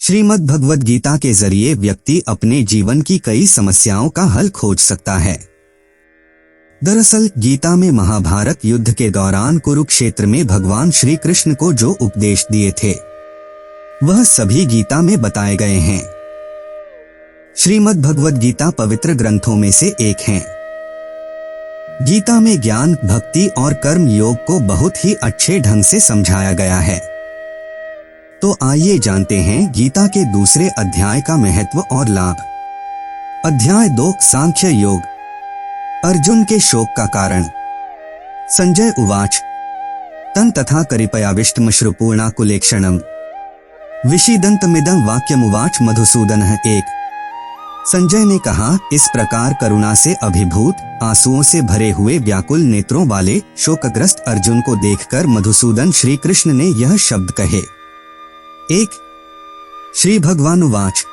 श्रीमद् भगवद गीता के जरिए व्यक्ति अपने जीवन की कई समस्याओं का हल खोज सकता है। दरअसल गीता में महाभारत युद्ध के दौरान कुरुक्षेत्र में भगवान श्री कृष्ण को जो उपदेश दिए थे वह सभी गीता में बताए गए हैं। श्रीमद् भगवद गीता पवित्र ग्रंथों में से एक है। गीता में ज्ञान, भक्ति और कर्म योग को बहुत ही अच्छे ढंग से समझाया गया है। तो आइए जानते हैं गीता के दूसरे अध्याय का महत्व और लाभ। अध्याय 2 सांख्य योग। अर्जुन के शोक का कारण। संजय उवाच तं तथा करिपयाविष्टमश्रुपूर्णा कुलेक्षणम् विषीदन्तमिदं वाक्यमुवाच मधुसूदनः। 1 संजय ने कहा, इस प्रकार करुणा से अभिभूत, आंसुओं से भरे हुए व्याकुल नेत्रों वाले शोकग्रस्त अर्जुन को देखकर मधुसूदन श्री कृष्ण ने यह शब्द कहे। 1 श्री भगवानुवाच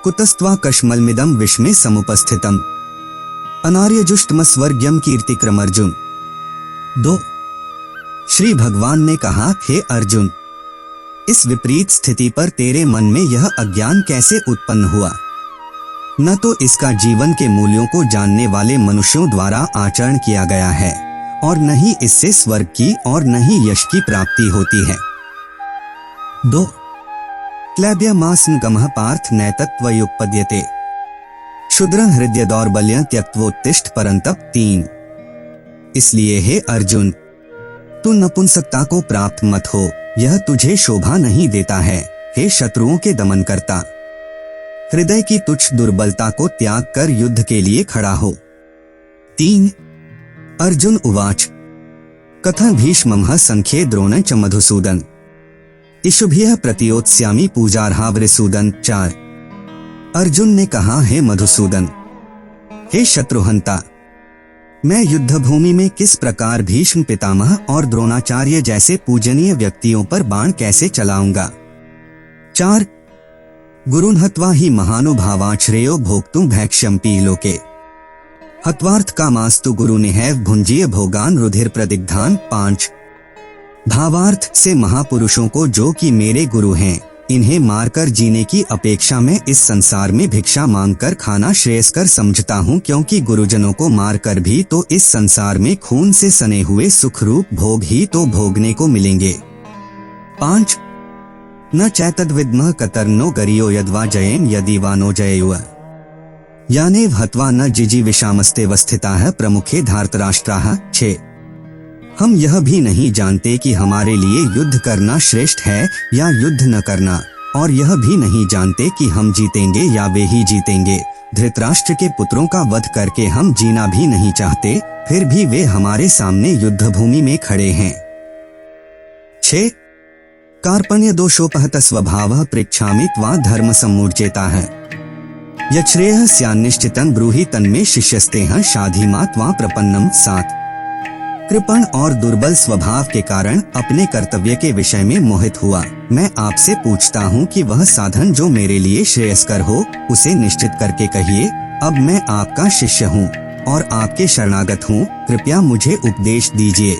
कुतस्त्वा कश्मलमिदं विष्मे समुपस्थितम् अनार्यजुष्टमस्वर्ग्यं कीर्तिक्रम अर्जुन। 2 श्री भगवान ने कहा, हे अर्जुन, इस विपरीत स्थिति पर तेरे मन में यह अज्ञान कैसे उत्पन्न हुआ? न तो इसका जीवन के मूल्यों को जानने वाले मनुष्यों द्वारा आचरण किया गया है और न ही इससे स्वर्ग की और न ही यश की प्राप्ति होती है। 2 क्लैब्यमासनगमः पार्थ नैतत्त्वयुपपद्यते क्षुद्रं हृदय दौर्बल्यं त्यक्त्वोत्तिष्ठ परन्तप। 3 इसलिए हे अर्जुन, तू नपुंसकता को प्राप्त मत हो, यह तुझे शोभा नहीं देता है। हे शत्रुओं के दमन करता, हृदय की तुच्छ दुर्बलता को त्याग कर युद्ध के लिए खड़ा हो। 3 अर्जुन उवाच कथं भीष्मं संख्ये द्रोणं च मधुसूदन इषुभिः प्रतियोत्स्यामि पूजार्हावरिसूदन। 4 अर्जुन ने कहा, हे मधुसूदन, हे शत्रुहंता, मैं युद्ध भूमि में किस प्रकार भीष्म पितामह और द्रोणाचार्य जैसे पूजनीय व्यक्तियों पर बाण कैसे चलाऊंगा। 4 गुरुन् हत्वा ही महानुभावा श्रेयो भोक्तुं भैक्ष्यम्पि लोके हत्वार्थ कामास्तु गुरुनिहैव भुंजीय भोगान रुधिर प्रदिग्धान। 5 भावार्थ से महापुरुषों को जो कि मेरे गुरु हैं, इन्हें मारकर जीने की अपेक्षा में इस संसार में भिक्षा मांगकर खाना श्रेयस्कर समझता हूँ, क्योंकि गुरुजनों को मारकर भी तो इस संसार में खून से सने हुए सुख रूप भोग ही तो भोगने को मिलेंगे। 5 न चैतद्विद्मः कतर्नो गरियो यद्वा जयेम यदि वानो जयेयुः यानेव हत्वा न जिजीविषामस्तेवस्थिताः प्रमुखे धार्तराष्ट्राः। 6 हम यह भी नहीं जानते कि हमारे लिए युद्ध करना श्रेष्ठ है या युद्ध न करना, और यह भी नहीं जानते कि हम जीतेंगे या वे ही जीतेंगे। धृतराष्ट्र के पुत्रों का वध करके हम जीना भी नहीं चाहते, फिर भी वे हमारे सामने युद्ध भूमि में खड़े हैं। 6 कार्पण्य दोषोपहत स्वभावः पृच्छामि त्वा धर्म सम्मूर्जेताः यच्छ्रेयः स्यान्निश्चितं ब्रूहि तन्मे शिष्यस्तेह शाधीमा त्वा प्रपन्नम। 7 कृपण और दुर्बल स्वभाव के कारण अपने कर्तव्य के विषय में मोहित हुआ, मैं आपसे पूछता हूँ कि वह साधन जो मेरे लिए श्रेयस्कर हो उसे निश्चित करके कहिए। अब मैं आपका शिष्य हूँ और आपके शरणागत हूँ, कृपया मुझे उपदेश दीजिए।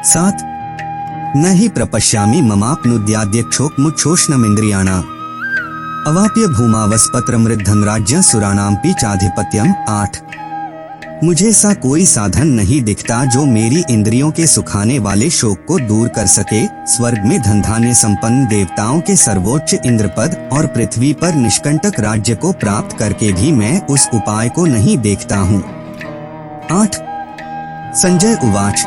7 न हि प्रपश्यामि ममाप्नुद्याद्यक्षोक्मुच्छोष्णमिन्द्रियाणाम् अवाप्य भूमावस्पत्रमृद्धं राज्य सुराणाम्पि चाधिपत्यम्। 8 मुझे सा कोई साधन नहीं दिखता जो मेरी इंद्रियों के सुखाने वाले शोक को दूर कर सके। स्वर्ग में धन धान्य संपन्न देवताओं के सर्वोच्च इंद्रपद और पृथ्वी पर निष्कंटक राज्य को प्राप्त करके भी मैं उस उपाय को नहीं देखता हूँ। 8 संजय उवाच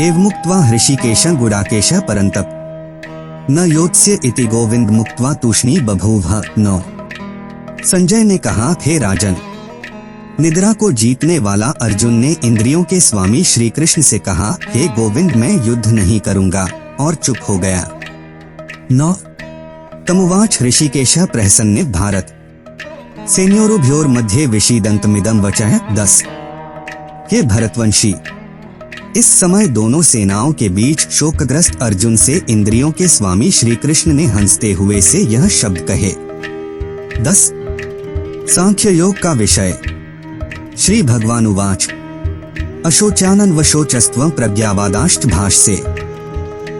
एवमुक्त्वा हृषिकेशं गुडाकेशः परन्तप न योत्स्य इति गोविंद मुक्त्वा तूष्णी बभूव। 9 संजय ने कहा, हे राजन, निद्रा को जीतने वाला अर्जुन ने इंद्रियों के स्वामी श्री कृष्ण से कहा, हे गोविंद, मैं युद्ध नहीं करूंगा, और चुप हो गया। 9 तमुवाच ऋषिकेशः प्रहसन्निव भारत सेन्योरुभयोर मध्ये विषीदन्तमिदं वचः। 10 हे भरतवंशी, इस समय दोनों सेनाओं के बीच शोकग्रस्त अर्जुन से इंद्रियों के स्वामी श्री कृष्ण ने हंसते हुए से यह शब्द कहे। 10 सांख्य योग का विषय। श्री भगवान उवाच अशोचानन वशोचस्त्वं प्रज्ञावादाश्च भाष्ये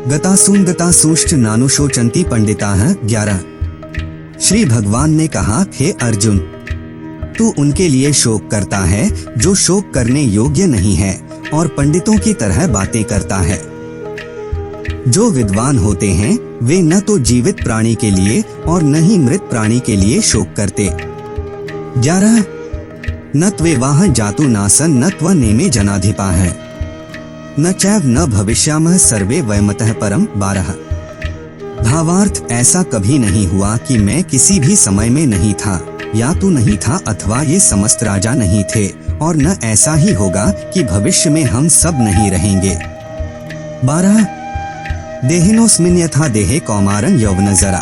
गतासूंश्च नानुशोचन्ति पंडिताः 11। श्री भगवान ने कहा, हे अर्जुन, तू उनके लिए शोक करता है जो शोक करने योग्य नहीं है और पंडितों की तरह बातें करता है। जो विद्वान होते हैं वे न तो जीवित प्राणी के लिए और न ही मृत प्राणी के लिए शोक करते। 11। न त्वेवाह जातु नासन न त्व नेमे जनाधिपाः न चैव न भविष्यामः सर्वे वयमतः परम। 12। भावार्थ, ऐसा कभी नहीं हुआ कि मैं किसी भी समय में नहीं था, या तू नहीं था अथवा ये समस्त राजा नहीं थे, और न ऐसा ही होगा कि भविष्य में हम सब नहीं रहेंगे। 12। देहिनोऽस्मिन् यथा देहे कौमारं यौवनजरा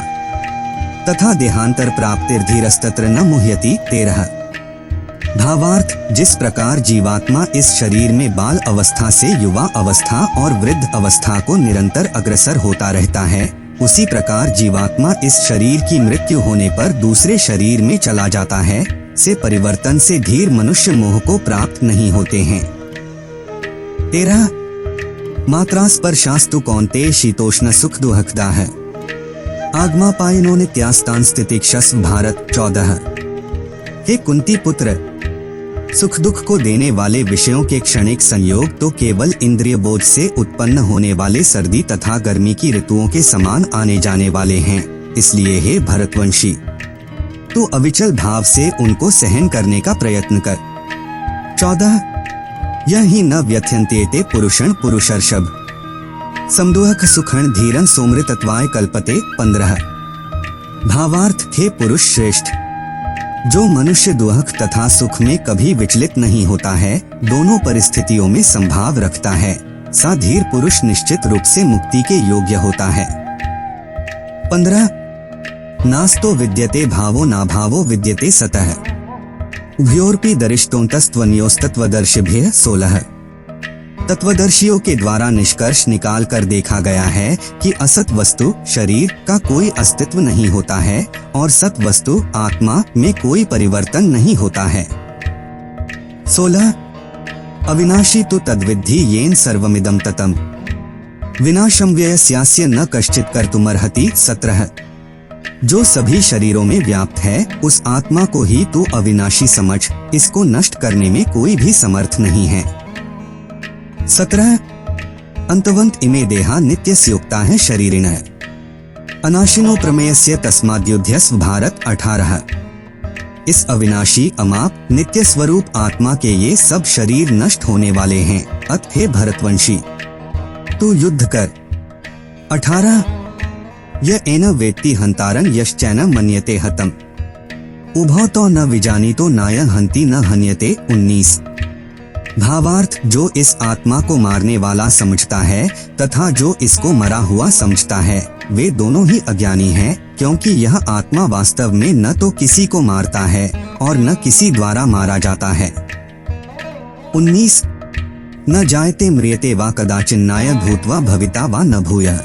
तथा देहांतर प्राप्तिर्धीरस्तत्र न मुह्यति। 13। भावार्थ, जिस प्रकार जीवात्मा इस शरीर में बाल अवस्था से युवा अवस्था और वृद्ध अवस्था को निरंतर अग्रसर होता रहता है, उसी प्रकार जीवात्मा इस शरीर की मृत्यु होने पर दूसरे शरीर में चला जाता है। से परिवर्तन से धीर मनुष्य मोह को प्राप्त नहीं होते हैं। 13। मात्रा स्पर्शास्तु कौन्तेय शीतोष्ण सुख दुःखदा है आगमापायनो नित्यास्तान स्थितिक्षस्व। भारत। 14। हे कुंती पुत्र, सुख दुख को देने वाले विषयों के क्षणिक संयोग तो केवल इंद्रिय बोध से उत्पन्न होने वाले सर्दी तथा गर्मी की ऋतुओं के समान आने जाने वाले हैं। इसलिए हे भरतवंशी, तू अविचल भाव से उनको सहन करने का प्रयत्न कर। 14। यही न व्यथ्यन्त्येते पुरुषं पुरुषर्षभ समदुःख सुखं धीरं सोमृतत्वाय कल्पते। 15। भावार्थ, हे पुरुष श्रेष्ठ, जो मनुष्य दुःख तथा सुख में कभी विचलित नहीं होता है, दोनों परिस्थितियों में संभाव रखता है, सा धीर पुरुष निश्चित रूप से मुक्ति के योग्य होता है। 15। नास्तो विद्यते भावो नाभावो विद्यते सतः उभयोरपि दरिष्टोन्तस्त्वन्योस्तत्वदर्शिभ्यः। 16। तत्वदर्शियों के द्वारा निष्कर्ष निकाल कर देखा गया है कि असत वस्तु शरीर का कोई अस्तित्व नहीं होता है और सत वस्तु आत्मा में कोई परिवर्तन नहीं होता है। 16। अविनाशी तो तद्विद्धि येन सर्वमिदं ततम् विनाशं व्ययस्यास्य न कश्चित् कर्तुमर्हति। 17। जो सभी शरीरों में व्याप्त है उस आत्मा को ही तू अविनाशी समझ, इसको नष्ट करने में कोई भी समर्थ नहीं है। 17। अंतवंत इमे देहा नित्यस्योक्ता है शरीरिणः अनाशिनो प्रमेयस्य तस्माद्युध्यस्व। भारत। 18। इस अविनाशी अमाप नित्य स्वरूप आत्मा के ये सब शरीर नष्ट होने वाले हैं, अत हे भरतवंशी तू युद्ध कर। 18। य एन वेत्ति हंतारं यश्चैन मन्यते हतम् उभौ तो न विजानीतो नायं हन्ति न हन्यते। 19। भावार्थ, जो इस आत्मा को मारने वाला समझता है तथा जो इसको मरा हुआ समझता है, वे दोनों ही अज्ञानी हैं, क्योंकि यह आत्मा वास्तव में न तो किसी को मारता है और न किसी द्वारा मारा जाता है। 19। न जायते म्रियते वा कदाचिन्नाय भूत्वा भविता वा न भूयः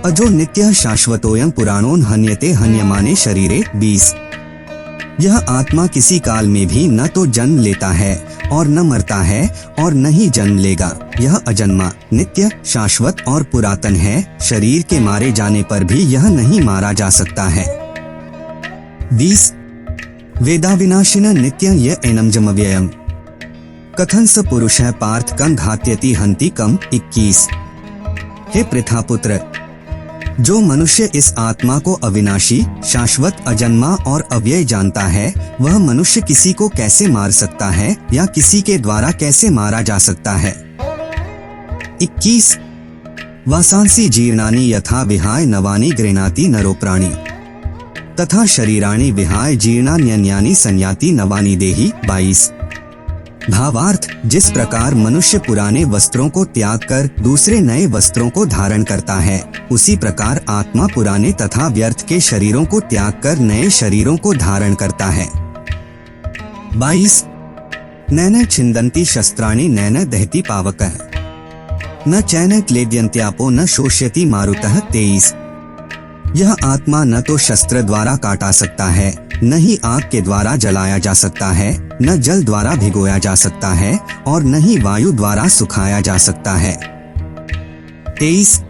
अजो नित्यः शाश्वतोऽयं पुराणोन हन्यते हन्यमाने शरीरे। 20। यह आत्मा किसी काल में भी न तो जन्म लेता है और न मरता है और न ही जन्म लेगा। यह अजन्मा, नित्य, शाश्वत और पुरातन है। शरीर के मारे जाने पर भी यह नहीं मारा जा सकता है। 20। वेदाविनाशिनः नित्यं य एनं जमव्ययम् कथं स पुरुषः पार्थ कं घात्यति हन्ति कम्। 21। हे पृथापुत्र, जो मनुष्य इस आत्मा को अविनाशी, शाश्वत, अजन्मा और अव्यय जानता है, वह मनुष्य किसी को कैसे मार सकता है या किसी के द्वारा कैसे मारा जा सकता है। 21। वासांसि जीर्णानि यथा विहाय नवानि गृह्णाति नरो प्राणी तथा शरीराणि विहाय जीर्णान्यन्यानि संयाति नवानि देहि। 22। भावार्थ, जिस प्रकार मनुष्य पुराने वस्त्रों को त्याग कर दूसरे नए वस्त्रों को धारण करता है, उसी प्रकार आत्मा पुराने तथा व्यर्थ के शरीरों को त्याग कर नए शरीरों को धारण करता है। 22। नैन छिन्दन्ति शस्त्राणि नैन दहति पावकः न चैन क्लेद्यन्त्यापो न शोष्यति मारुतः। 23। यह आत्मा न तो शस्त्र द्वारा काटा सकता है, न ही आग के द्वारा जलाया जा सकता है, न जल द्वारा भिगोया जा सकता है और न ही वायु द्वारा सुखाया जा सकता है। 23।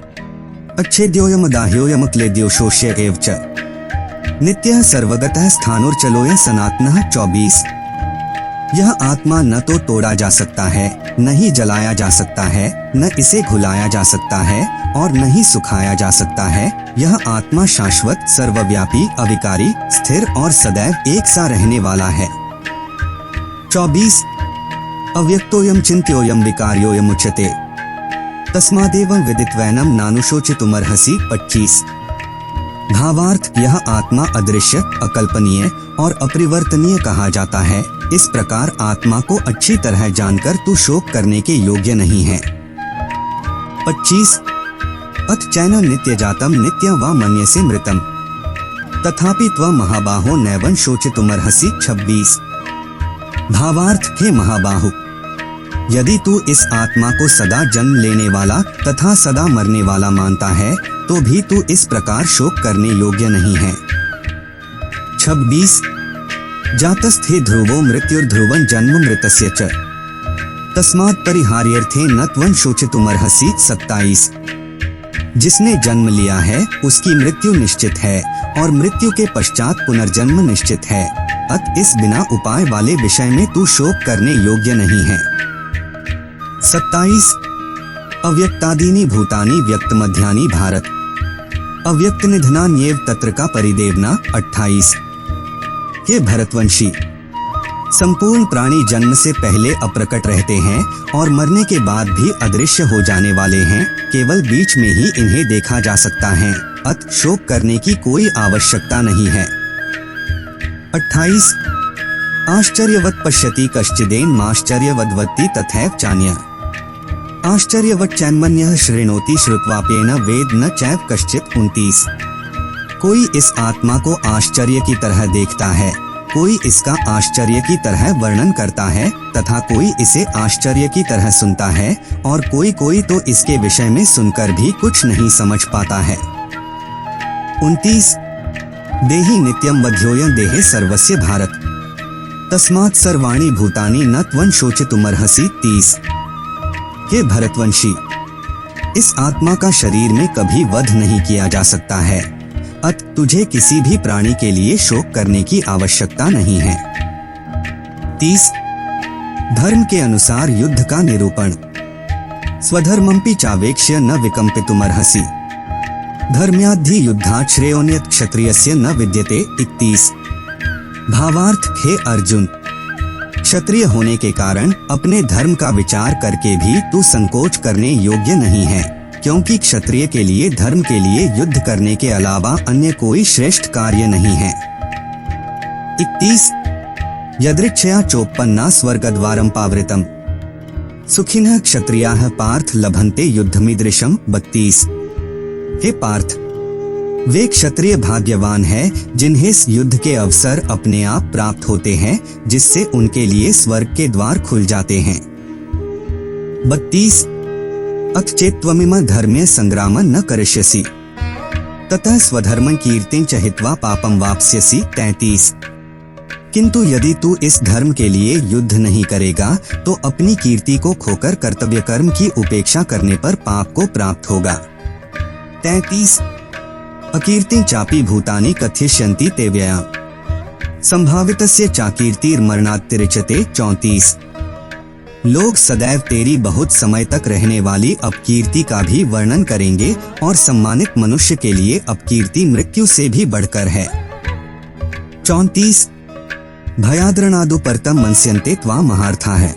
अच्छेद्योयम दाह्योयम क्लेद्यो शोष्य एव च नित्यः सर्वगतः स्थानोर्चलोयं सनातनः। 24 यह आत्मा न तो तोड़ा जा सकता है, न ही जलाया जा सकता है, न इसे घुलाया जा सकता है और न ही सुखाया जा सकता है। यह आत्मा शाश्वत, सर्वव्यापी, अविकारी, स्थिर और सदैव एक सा रहने वाला है। 24 अव्यक्तोयम चिन्त्योयम विकार्योयम उच्यते तस्मादेवं विदित्वैनं नानुशोचितुमर्हसि। 25 भावार्थ यह आत्मा अदृश्य, अकल्पनीय और अपरिवर्तनीय कहा जाता है। इस प्रकार आत्मा को अच्छी तरह जानकर तू शोक करने के योग्य नहीं है। 25 अथ चैनं नित्य जातम नित्यं वा मन्यसे मृतम तथापि त्वं महाबाहो नैवं शोचितुमर्हसि। 26 भावार्थ हे महाबाहु, यदि तू इस आत्मा को सदा जन्म लेने वाला तथा सदा मरने वाला मानता है तो भी तू इस प्रकार शोक करने योग्य नहीं है। 26 जातस्थे ध्रुवो मृत्युर्ध्रुवं जन्म मृतस्य च तस्मात् परिहार्यर्थे न त्वं शोचितुमर्हसि। 27 जिसने जन्म लिया है उसकी मृत्यु निश्चित है और मृत्यु के पश्चात पुनर्जन्म निश्चित है। अत इस बिना उपाय वाले विषय में तू शोक करने योग्य नहीं है। 27 अव्यक्तादीनि भूतानि व्यक्त मध्यानि भारत अव्यक्त निधनान्येव तत्र का परिदेवना। 28 हे भरतवंशी, संपूर्ण प्राणी जन्म से पहले अप्रकट रहते हैं और मरने के बाद भी अदृश्य हो जाने वाले हैं। केवल बीच में ही इन्हें देखा जा सकता है। अत शोक करने की कोई आवश्यकता नहीं है। 28 आश्चर्यवत् पश्यति कश्चिदेन आश्चर्यवद्वत्ति तथैव चान्यः आश्चर्यवत् चैन्मन्यः शृणोति श्रुत्वाप्येन वेद न चैव कश्चित्। 29 कोई इस आत्मा को आश्चर्य की तरह देखता है, कोई इसका आश्चर्य की तरह वर्णन करता है तथा कोई इसे आश्चर्य की तरह सुनता है और कोई तो इसके विषय में सुनकर भी कुछ नहीं समझ पाता है। 29 देहि नित्यं वध्योयं देहे सर्वस्य भारत तस्मात् सर्वाणि भूतानि न त्वं शोचितुमर्हसि। 30 हे भरतवंशी, इस आत्मा का शरीर में कभी वध नहीं किया जा सकता है। अत तुझे किसी भी प्राणी के लिए शोक करने की आवश्यकता नहीं है। 30 धर्म के अनुसार युद्ध का निरूपण स्वधर्मंपि चावेक्ष्य न विकंपितुमर्हसि धर्म्याद्धि युद्धात् श्रेयोन्यत् क्षत्रियस्य न विद्यते। 31 भावार्थ हे अर्जुन, क्षत्रिय होने के कारण अपने धर्म का विचार करके भी तू संकोच करने योग्य नहीं है, क्योंकि क्षत्रिय के लिए धर्म के लिए युद्ध करने के अलावा अन्य कोई श्रेष्ठ कार्य नहीं है। 31 यदृच्छया चोपन्ना स्वर्गद्वारं पावृतम् सुखिनः क्षत्रियाः पार्थ लभन्ते युद्धमीदृशम्। 32 हे पार्थ, वे क्षत्रिय भाग्यवान है जिन्हें इस युद्ध के अवसर अपने आप प्राप्त होते हैं, जिससे उनके लिए स्वर्ग के द्वार खुल जाते हैं। 32 अथ चेत्त्वमिमं धर्मे संग्रामं न करिष्यसि ततः स्वधर्मं कीर्तिं च हित्वा पापं वाप्स्यसि। 33 किंतु यदि तू इस धर्म के लिए युद्ध नहीं करेगा तो अपनी कीर्ति को खोकर कर्तव्य कर्म की उपेक्षा करने पर पाप को प्राप्त होगा। 33 अकीर्तिं चापि भूतानि कथयिष्यन्ति ते व्यया संभावितस्य चाकीर्तिर्मरणात्तिरिच्यते। 34 लोग सदैव तेरी बहुत समय तक रहने वाली अपकीर्ति का भी वर्णन करेंगे और सम्मानित मनुष्य के लिए अपकीर्ति मृत्यु से भी बढ़कर है। 34 भयाद्रणादु परतम मनस्यन्ते त्वां महार्थाः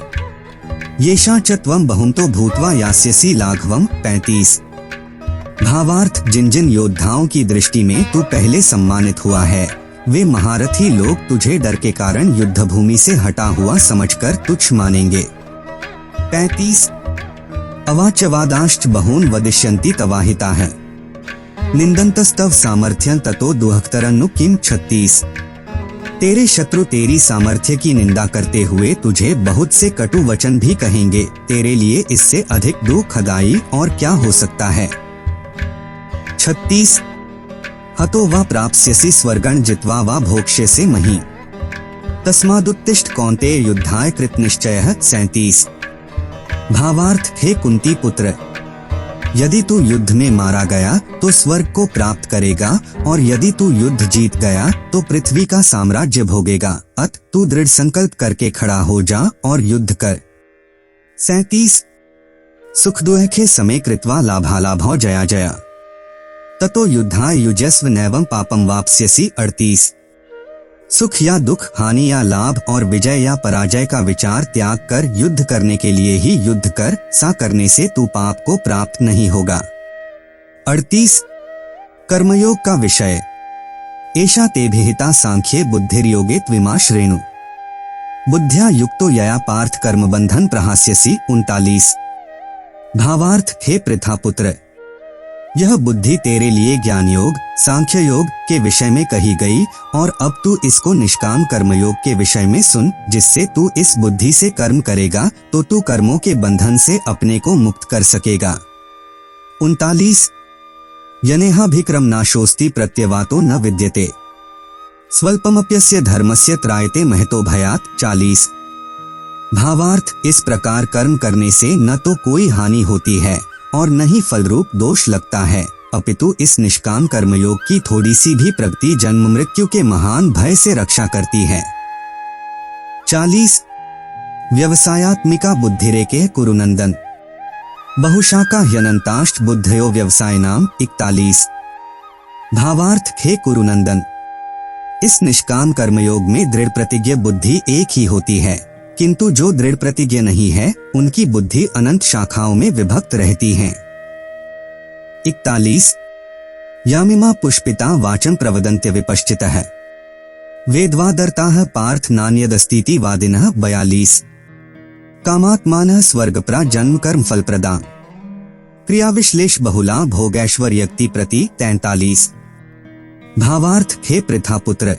येषां च त्वं बहुमतो भूत्वा यास्यसि लाघवम्। 35 भावार्थ जिन जिन योद्धाओं की दृष्टि में तू पहले सम्मानित हुआ है वे महारथी लोग तुझे डर के कारण युद्ध भूमि से हटा हुआ समझकर तुच्छ मानेंगे। 35 अवाच्यवादांश्च बहून् वदिष्यन्ति तवाहिताः निन्दन्तस्तव सामर्थ्यं ततो दुःखतरन्नु किम। 36 तेरे शत्रु तेरी सामर्थ्य की निंदा करते हुए तुझे बहुत से कटु वचन भी कहेंगे, तेरे लिए इससे अधिक दुखदायी और क्या हो सकता है। 36 हतो वा प्राप्स्यसि स्वर्गं जित्वा वा भोक्ष्यसि महीं तस्मादुत्तिष्ठ कौन्तेय युद्धाय कृतनिश्चयः। 37 भावार्थ हे कुंती पुत्र, यदि तू युद्ध में मारा गया तो स्वर्ग को प्राप्त करेगा और यदि तू युद्ध जीत गया तो पृथ्वी का साम्राज्य भोगेगा। अत तू दृढ़ संकल्प करके खड़ा हो जा और युद्ध कर। 37 सुख दुखे समे कृत्वा लाभालाभो जया जया ततो युद्धाय युजस्व नैवं पापम वाप्स्यसि। 38 सुख या दुख, हानि या लाभ और विजय या पराजय का विचार त्याग कर युद्ध करने के लिए ही युद्ध कर, सा करने से तू पाप को प्राप्त नहीं होगा। 38 कर्मयोग का विषय। एषा ते विहिता सांख्ये बुद्धिर्योगे त्विमा श्रेणु बुद्ध्या युक्तो यया पार्थ कर्म बंधन प्रहास्यसि। 39 भावार्थ, हे पृथा पुत्र, यह बुद्धि तेरे लिए ज्ञान योग, सांख्य योग के विषय में कही गई और अब तू इसको निष्काम कर्मयोग के विषय में सुन, जिससे तू इस बुद्धि से कर्म करेगा तो तू कर्मों के बंधन से अपने को मुक्त कर सकेगा। 39 यनेहाभिक्रम नाशोस्ति प्रत्यवातो न विद्यते स्वल्पमप्यस्य धर्मस्य त्रायते महतो भयात्। 40 भावार्थ, इस प्रकार कर्म करने से न तो कोई हानि होती है और न ही फलरूप दोष लगता है, अपितु इस निष्काम कर्मयोग की थोड़ी सी भी प्रगति जन्म मृत्यु के महान भय से रक्षा करती है। 40 व्यवसायात्मिका बुद्धिरेके कुरुनंदन बहुशाखा ह्यनंताश्च बुद्धयो व्यवसायनाम। 41 भावार्थ, हे कुरुनंदन, इस निष्काम कर्मयोग में दृढ़ प्रतिज्ञ बुद्धि एक ही होती है, किंतु जो दृढ़ प्रतिज्ञ नहीं है उनकी बुद्धि अनंत शाखाओं में विभक्त रहती है। 41 यामिमा पुष्पिता वाचं प्रवदन्त्य विपश्चितः वेदवादर्ताः पार्थ नान्यदस्तीति वादिनः। 42 कामात्मानः स्वर्गप्रा जन्म कर्म फलप्रदा क्रियाविश्लेष बहुला भोगैश्वर्यक्ति प्रति। 43 भावार्थ, हे पृथा पुत्र,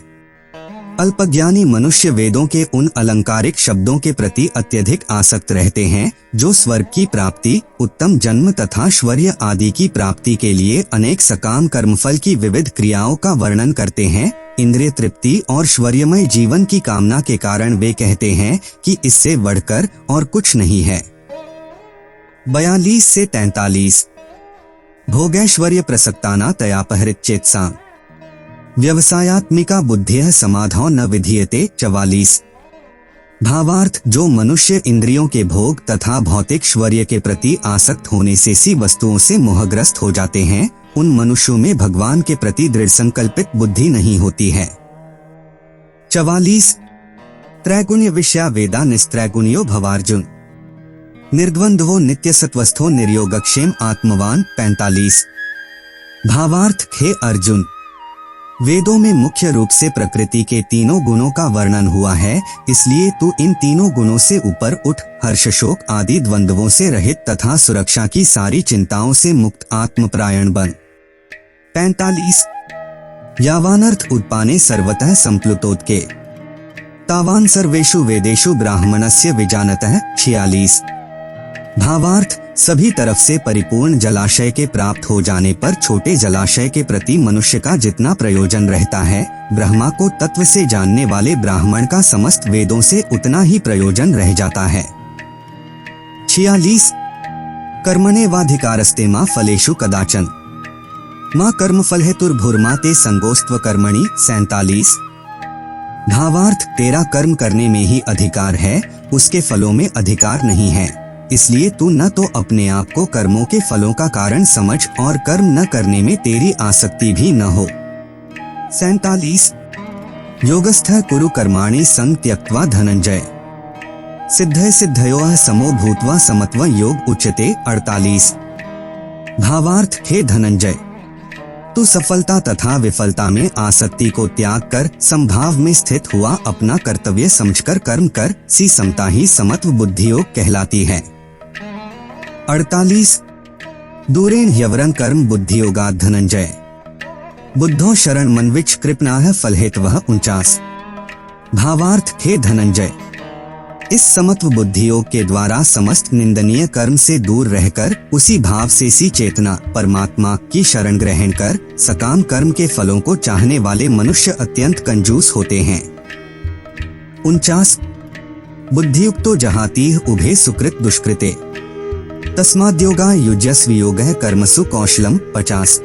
अल्पज्ञानी मनुष्य वेदों के उन अलंकारिक शब्दों के प्रति अत्यधिक आसक्त रहते हैं जो स्वर्ग की प्राप्ति, उत्तम जन्म तथा श्वर्य आदि की प्राप्ति के लिए अनेक सकाम कर्मफल की विविध क्रियाओं का वर्णन करते हैं। इंद्रिय तृप्ति और श्वर्यमय जीवन की कामना के कारण वे कहते हैं कि इससे बढ़कर और कुछ नहीं है। 42 से 43 भोगैश्वर्य प्रसक्ताना तयापहृत चेतसा व्यवसायात्मिका बुद्धिः समाधौ न विधीयते। 44 भावार्थ, जो मनुष्य इंद्रियों के भोग तथा भौतिक श्वर्य के प्रति आसक्त होने से सी वस्तुओं से मोहग्रस्त हो जाते हैं, उन मनुष्यों में भगवान के प्रति दृढ़ संकल्पित बुद्धि नहीं होती है। 44 त्रैगुण्य विषया वेदा निस्त्रैगुण्यो भवार्जुन निर्द्वंद्वो नित्य सत्वस्थो निर्योगक्षेम आत्मवान। 45 भावार्थ, हे अर्जुन, वेदों में मुख्य रूप से प्रकृति के तीनों गुणों का वर्णन हुआ है, इसलिए तू इन तीनों गुणों से ऊपर उठ, हर्ष शोक आदि द्वंद्वों से रहित तथा सुरक्षा की सारी चिंताओं से मुक्त आत्मपरायण बन। 45 यावानर्थ उत्पाने सर्वतः संप्लुतोदके तावान सर्वेषु वेदेषु ब्राह्मणस्य विजानतः। 46 भावार्थ, सभी तरफ से परिपूर्ण जलाशय के प्राप्त हो जाने पर छोटे जलाशय के प्रति मनुष्य का जितना प्रयोजन रहता है, ब्रह्मा को तत्व से जानने वाले ब्राह्मण का समस्त वेदों से उतना ही प्रयोजन रह जाता है। 46 कर्मणेवाधिकारस्ते मा फलेषु कदाचन मां कर्मफलहेतुर्भुर्मा ते संगोस्त्व कर्मणि। 47 भावार्थ, तेरा कर्म करने में ही अधिकार है, उसके फलों में अधिकार नहीं है, इसलिए तू न तो अपने आप को कर्मों के फलों का कारण समझ और कर्म न करने में तेरी आसक्ति भी न हो। 47 योगस्थः कुरु कर्माणि संग त्यक्त्वा धनंजय सिद्धय सिद्धयोः समो भूत्वा समत्व योग उच्यते। 48 भावार्थ, हे धनंजय, तू सफलता तथा विफलता में आसक्ति को त्याग कर संभाव में स्थित हुआ अपना कर्तव्य समझकर कर्म कर, सी समता ही समत्व बुद्धि योग कहलाती है। 48 दूरेण ह्यवरं कर्म बुद्धि योगात् धनंजय बुद्धो शरण मनविच कृपणाः फलहेतवः। 49 भावार्थ, हे धनंजय, इस समत्व बुद्धि योग के द्वारा समस्त निंदनीय कर्म से दूर रहकर उसी भाव से सी चेतना परमात्मा की शरण ग्रहण कर सकाम कर्म के फलों को चाहने वाले मनुष्य अत्यंत कंजूस होते हैं। 49 बुद्धियुक्तो जहातीह उभे सुकृत दुष्कृते तस्माद्योगा युज्यस्व योगः कर्मसु कौशलम 50।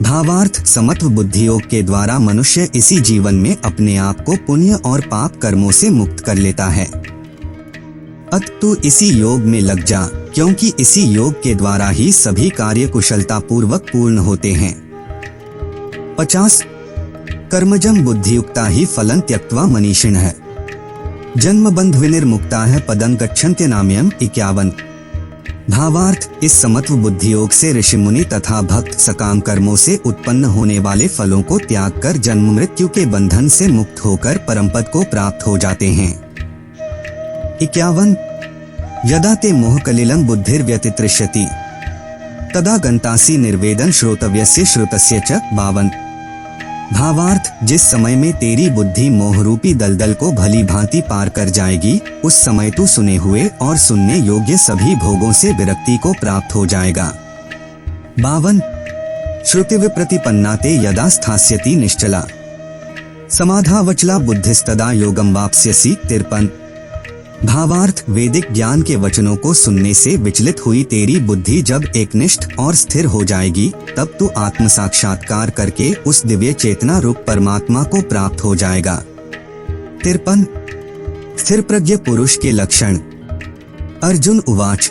भावार्थ समत्व बुद्धि योग के द्वारा मनुष्य इसी जीवन में अपने आप को पुण्य और पाप कर्मों से मुक्त कर लेता है। अत तू इसी योग में लग जा, क्योंकि इसी योग के द्वारा ही सभी कार्य कुशलता पूर्वक पूर्ण होते हैं। 50। कर्मजं बुद्धियुक्ता ही फलं त्यक्त्वा मनीषिणः जन्म बंध विनिर्मुक्ता है पदं गच्छन्ति नाम्यम 51। भावार्थ इस समत्व बुद्धि योग से ऋषि मुनि तथा भक्त सकाम कर्मों से उत्पन्न होने वाले फलों को त्याग कर जन्म मृत्यु के बंधन से मुक्त होकर परमपद को प्राप्त हो जाते हैं। 51। यदा ते मोह कलिलं बुद्धिर्व्यतितृष्यति तदा गंतासि निर्वेदन श्रोतव्यस्य श्रुतस्य च 52। भावार्थ जिस समय में तेरी बुद्धि मोहरूपी दलदल को भली भांति पार कर जाएगी, उस समय तू सुने हुए और सुनने योग्य सभी भोगों से विरक्ति को प्राप्त हो जाएगा। 52। श्रुति विप्रतिपन्ना ते यदा स्थास्यति निश्चला समाधावचला बुद्धिस्तदा योगम वाप्स्यसि 53। भावार्थ वेदिक ज्ञान के वचनों को सुनने से विचलित हुई तेरी बुद्धि जब एकनिष्ठ और स्थिर हो जाएगी, तब तू आत्म साक्षात्कार करके उस दिव्य चेतना रूप परमात्मा को प्राप्त हो जाएगा। 53। स्थिर प्रज्ञ पुरुष के लक्षण। अर्जुन उवाच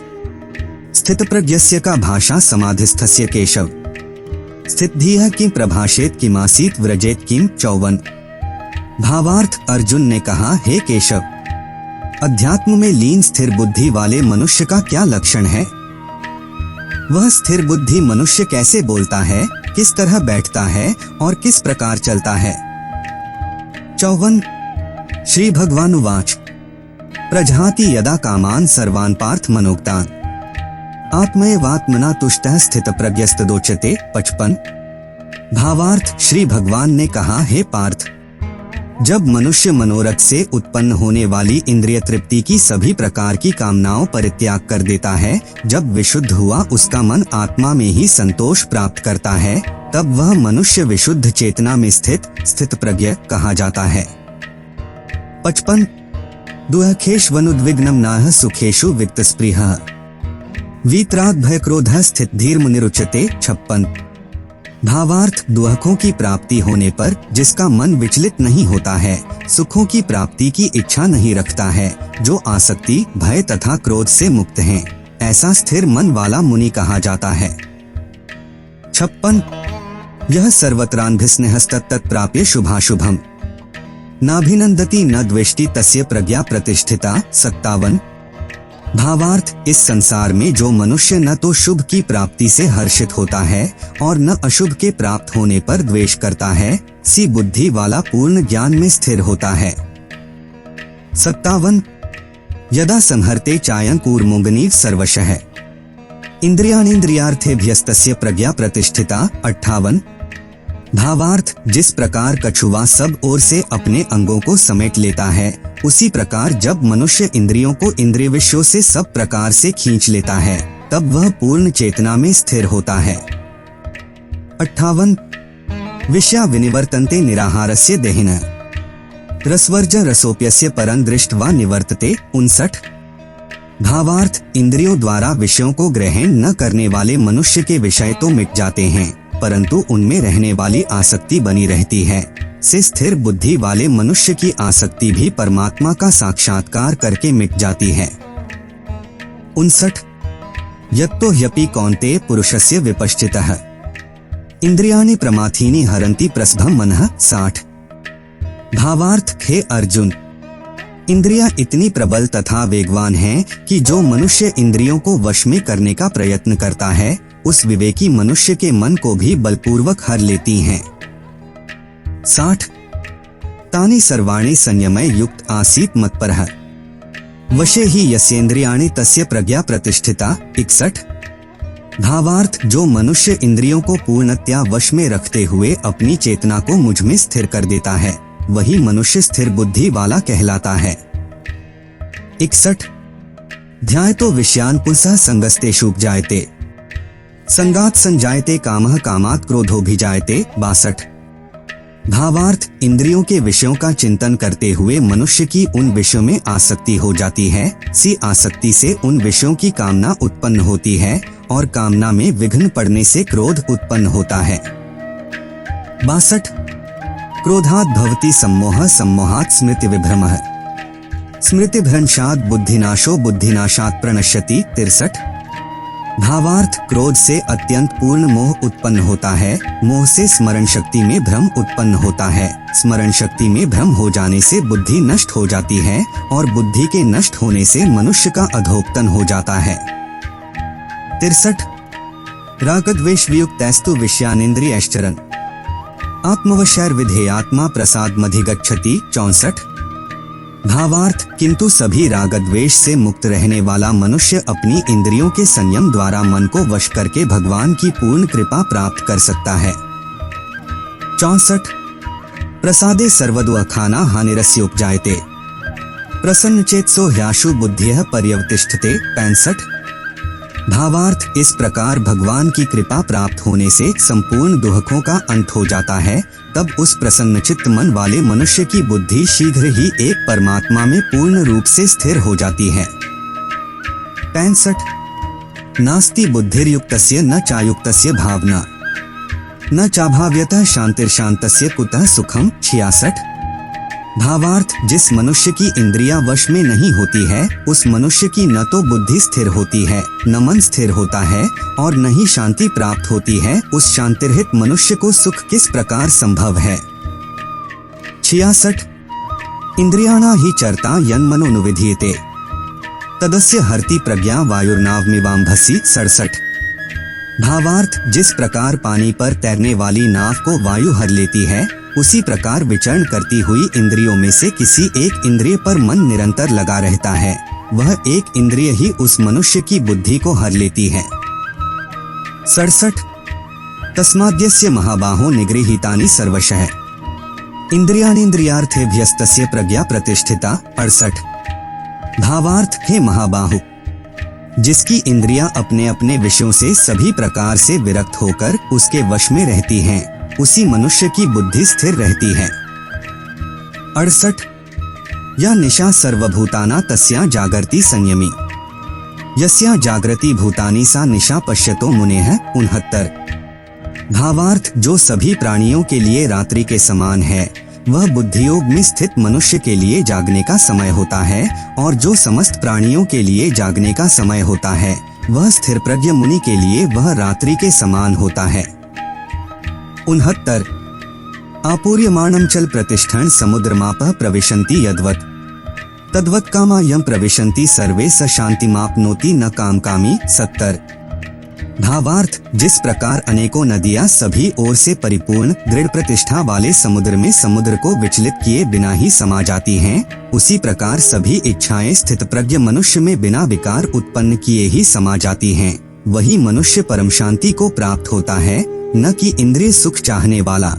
स्थित प्रज्ञस्य का भाषा समाधिस्थस्य केशव स्थितधियः किं प्रभाषेत किमासीत व्रजेत किं 54। भावार्थ अर्जुन ने कहा, हे केशव, अध्यात्म में लीन स्थिर बुद्धि वाले मनुष्य का क्या लक्षण है? वह स्थिर बुद्धि मनुष्य कैसे बोलता है, किस तरह बैठता है और किस प्रकार चलता है? 54। श्री भगवानुवाच प्रजहाति यदा कामान सर्वान् पार्थ मनोक्तान् आत्मैवात्मना तुष्टः स्थित प्रज्ञस्तदोच्यते 55। भावार्थ श्री भगवान ने कहा, हे पार्थ, जब मनुष्य मनोरथ से उत्पन्न होने वाली इंद्रिय तृप्ति की सभी प्रकार की कामनाओं परित्याग कर देता है, जब विशुद्ध हुआ उसका मन आत्मा में ही संतोष प्राप्त करता है, तब वह मनुष्य विशुद्ध चेतना में स्थित प्रज्ञ कहा जाता है। 55। दुःखेष्वनुद्विग्नं नाह सुखेषु वित्तस्पृहः वीतराग भय क्रोधः स्थित धीर मुनिरुच्यते 56। भावार्थ दुखों की प्राप्ति होने पर जिसका मन विचलित नहीं होता है, सुखों की प्राप्ति की इच्छा नहीं रखता है, जो आसक्ति भय तथा क्रोध से मुक्त है, ऐसा स्थिर मन वाला मुनि कहा जाता है। 56। यह सर्वत्रान्भिस्नेहस्तत् प्राप्य शुभाशुभम नाभिनंदति न द्वेष्टि तस्य प्रज्ञा प्रतिष्ठिता 57। भावार्थ इस संसार में जो मनुष्य न तो शुभ की प्राप्ति से हर्षित होता है और न अशुभ के प्राप्त होने पर द्वेष करता है, सी बुद्धि वाला पूर्ण ज्ञान में स्थिर होता है। 57। यदा संहरते चायं कूर्मुंगनीव सर्वशः इंद्रियाणीन्द्रियार्थेभ्यस्तस्य प्रज्ञा प्रतिष्ठिता 58। भावार्थ जिस प्रकार कछुआ सब ओर से अपने अंगों को समेट लेता है, उसी प्रकार जब मनुष्य इंद्रियों को इंद्रिय विषयों से सब प्रकार से खींच लेता है, तब वह पूर्ण चेतना में स्थिर होता है। 58। विषया विनिवर्तन्ते निराहारस्य देहिनः रसवर्ज रसोप्यस्य परं दृष्ट्वा निवर्तते 59। भावार्थ इंद्रियों द्वारा विषयों को ग्रहण न करने वाले मनुष्य के विषय तो मिट जाते हैं, परंतु उनमें रहने वाली आसक्ति बनी रहती है। से स्थिर बुद्धि वाले मनुष्य की आसक्ति भी परमात्मा का साक्षात्कार करके मिट जाती है। 59। यत्तो ह्यपि कौन्तेय पुरुषस्य विपश्चितः इंद्रियाणि प्रमाथीनि हरन्ति प्रसभं मनः 60। भावार्थ हे अर्जुन, इंद्रियां इतनी प्रबल तथा वेगवान हैं कि जो मनुष्य इंद्रियों को वश में करने का प्रयत्न करता है, उस विवेकी मनुष्य के मन को भी बलपूर्वक हर लेती हैं। 60। तानि सर्वाणि संयमय युक्त आसीत मत्परः वशे ही यस्येन्द्रियाणि तस्य प्रज्ञा प्रतिष्ठिता 61। भावार्थ जो मनुष्य इंद्रियों को पूर्णतया वश में रखते हुए अपनी चेतना को मुझ में स्थिर कर देता है, वही मनुष्य स्थिर बुद्धि वाला कहलाता है। 61। ध्यायतो विषयान् पुंसः संगस्तेषुपजायते संगात संजायते कामः कामात् क्रोधोऽभिजायते 62। भावार्थ, इंद्रियों के विषयों का चिंतन करते हुए मनुष्य की उन विषयों में आसक्ति हो जाती है। सी आसक्ति से उन विषयों की कामना उत्पन्न होती है और कामना में विघ्न पड़ने से क्रोध उत्पन्न होता है। 62 क्रोधात् भवति सम्मोह, सम्मोहात् स्मृति विभ्रमः, स्मृति भ्रंशात् बुद्धिनाशो, बुद्धिनाशात् प्रणश्यति। 63 भावार्थ, क्रोध से अत्यंत पूर्ण मोह उत्पन्न होता है। मोह से स्मरण शक्ति में भ्रम उत्पन्न होता है। स्मरण शक्ति में भ्रम हो जाने से बुद्धि नष्ट हो जाती है और बुद्धि के नष्ट होने से मनुष्य का अधोपतन हो जाता है। 63 रागद्वेष वियुक्तैस्तु विषयानिन्द्रियैश्चरन्, आत्मवशैर्विधेयात्मा प्रसादमधिगच्छति। 64 भावार्थ, किंतु सभी रागद्वेष से मुक्त रहने वाला मनुष्य अपनी इंद्रियों के संयम द्वारा मन को वश करके भगवान की पूर्ण कृपा प्राप्त कर सकता है। 64 प्रसादे सर्वदुःखाना हानिरस्योपजायते, प्रसन्नचेतसो ह्याशु बुद्धियः पर्यवतिष्ठते। 65 भावार्थ, इस प्रकार भगवान की कृपा प्राप्त होने से संपूर्ण दुखों का अंत हो जाता है। तब उस प्रसन्नचित्त मन वाले मनुष्य की बुद्धि शीघ्र ही एक परमात्मा में पूर्ण रूप से स्थिर हो जाती है। 65 नास्ति बुद्धिर्युक्तस्य न चायुक्तस्य भावना, न चाभाव्यतः शांतिर्शांतस्य कुतः सुखम। 66 भावार्थ, जिस मनुष्य की इंद्रियां वश में नहीं होती है उस मनुष्य की न तो बुद्धि स्थिर होती है, न मन स्थिर होता है और न ही शांति प्राप्त होती है। उस शांतिरहित मनुष्य को सुख किस प्रकार संभव है। 66 इंद्रियाणा ही चरता यन्मनोनुविधीयते, तदस्य हरति प्रज्ञा वायुर्नावमिवाम्भसि। 67 भावार्थ, जिस प्रकार पानी पर तैरने वाली नाव को वायु हर लेती है उसी प्रकार विचरण करती हुई इंद्रियों में से किसी एक इंद्रिय पर मन निरंतर लगा रहता है, वह एक इंद्रिय ही उस मनुष्य की बुद्धि को हर लेती है। 67 तस्माद्यस्य महाबाहो निगृहीतानि सर्वशः, इंद्रियाणीन्द्रियार्थेभ्यस्तस्य प्रज्ञा प्रतिष्ठिता। 68 भावार्थ, हे महाबाहु, जिसकी इंद्रियां अपने अपने विषयों से सभी प्रकार से विरक्त होकर उसके वश में रहती हैं, उसी मनुष्य की बुद्धि स्थिर रहती है। 68 या निशा सर्वभूताना तस्या जागर्ति संयमी, यस्या जागृति भूतानि सा निशा पश्यतो मुनेः। 69 भावार्थ, जो सभी प्राणियों के लिए रात्रि के समान है वह बुद्धियोग में स्थित मनुष्य के लिए जागने का समय होता है और जो समस्त प्राणियों के लिए जागने का समय होता है वह स्थिर प्रज्ञ मुनि के लिए वह रात्रि के समान होता है। 69 आपूर्यमाणं चल प्रतिष्ठन् समुद्रमापः प्रविशन्ति यद्वत्, तद्वत् कामा यं प्रविशन्ति सर्वे स शान्तिमाप्नोति न कामकामी। 70 भावार्थ, जिस प्रकार अनेकों नदियां सभी ओर से परिपूर्ण दृढ़ प्रतिष्ठा वाले समुद्र में समुद्र को विचलित किए बिना ही समा जाती हैं, उसी प्रकार सभी इच्छाएं स्थित प्रज्ञ मनुष्य में बिना विकार उत्पन्न किए ही समा जाती हैं। वही मनुष्य परम शांति को प्राप्त होता है, न कि इंद्रिय सुख चाहने वाला।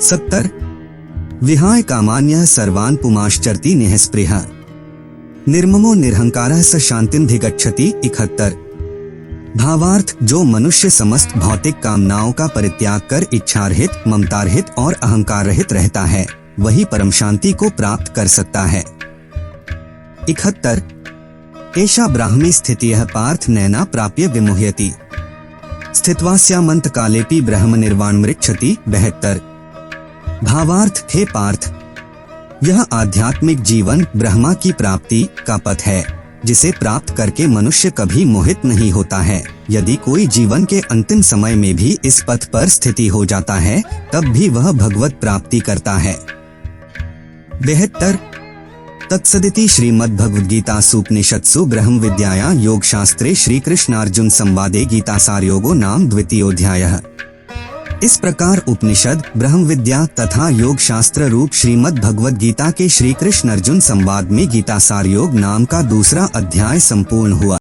70 विहाय कामान्यः सर्वान् पुमाश्चरति निःस्पृहः, निर्ममो निरहंकारः स शान्तिमधिगच्छति। 71 भावार्थ, जो मनुष्य समस्त भौतिक कामनाओं का परित्याग कर इच्छारहित, ममतारहित और अहंकार रहित रहता है वही परम शांति को प्राप्त कर सकता है। 71 एषा ब्राह्मी स्थितियः पार्थ नैना प्राप्य विमुह्यति, स्थित्वास्यामन्त कालेपि ब्रह्म निर्वाणमृच्छति। 72 भावार्थ, हे पार्थ, यह आध्यात्मिक जीवन ब्रह्मा की प्राप्ति का पथ है जिसे प्राप्त करके मनुष्य कभी मोहित नहीं होता है। यदि कोई जीवन के अंतिम समय में भी इस पथ पर स्थिति हो जाता है तब भी वह भगवत प्राप्ति करता है। 72 तत्सदिति श्रीमद्भगवद्गीतासूपनिषत्सु ब्रह्म विद्यायां योग शास्त्रे श्री कृष्णार्जुन संवादे गीतासारयोगो नाम द्वितीयोऽध्यायः। इस प्रकार उपनिषद, ब्रह्म विद्या तथा योग शास्त्र रूप श्रीमद् भगवद गीता के श्री कृष्ण अर्जुन संवाद में गीतासार योग नाम का दूसरा अध्याय संपूर्ण हुआ।